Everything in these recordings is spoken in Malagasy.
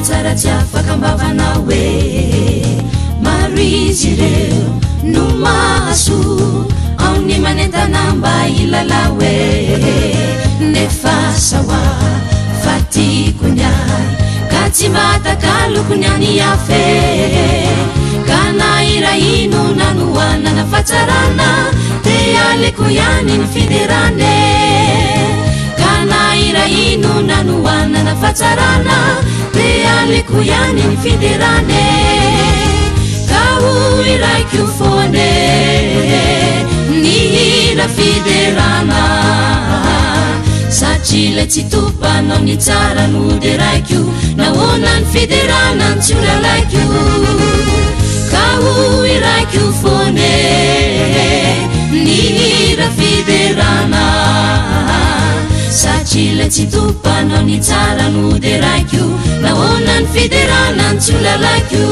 tsara tsy afaka ambavana hoe maro izy ireo no mahaso ao ny manentana mba ilala hoe nefa sawa fatiko niay ka tsy matakalokony any afe ka naira ino nanoanana fatsarana te aleko ihany ny fiderane ka naira ino nanoanana fatsarana te aleko ihany ny fiderane ka hoy raiko fone ny hira fiderana satria tsy topanao ny tsara no de raiko nahoana ny fiderana tsy olalaiko ka hoy raiko fone ny hira fiderana satria tsy topanao ny tsara no de raiko nahoana ny fiderana tsy olalaiko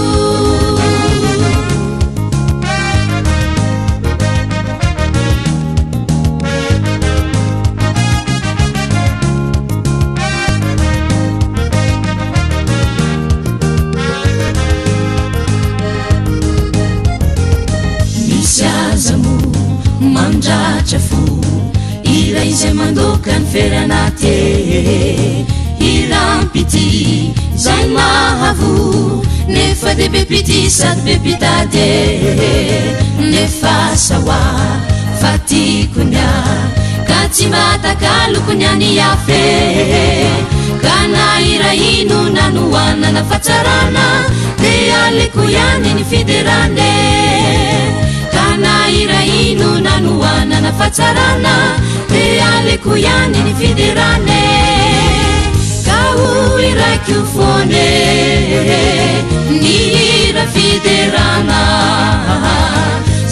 mandratra fo ira izy mandoka ny feranate irampity zay mahavo nefa de be pity sady be pitade nefa sawa fatikonya ka tsy matakalokony any afe ka naira ino nanoanana fatsarana de aleko ihany ny fiderane naira ino nanoanana fatsarana te aleko ihany ny fiderane ka hoy raiko fone ny hira fiderana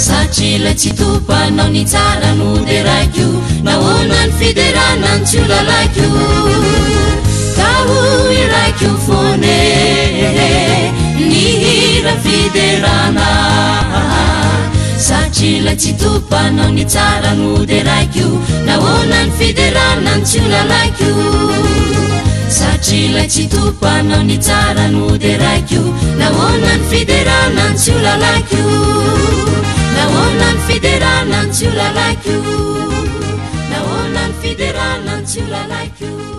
satria tsy topanao ny tsara no de raiko nahoana ny fiderana tsy olalaiko ka hoy raiko fone ny hira fiderana satria tsy topanao ny tsara no de raiko nahoana ny fiderana tsy olalaiko satria tsy topanao ny tsara no de raiko nahoana ny fiderana tsy olalaiko nahoana ny fiderana tsy olalaiko nahoana ny fiderana tsy olalaiko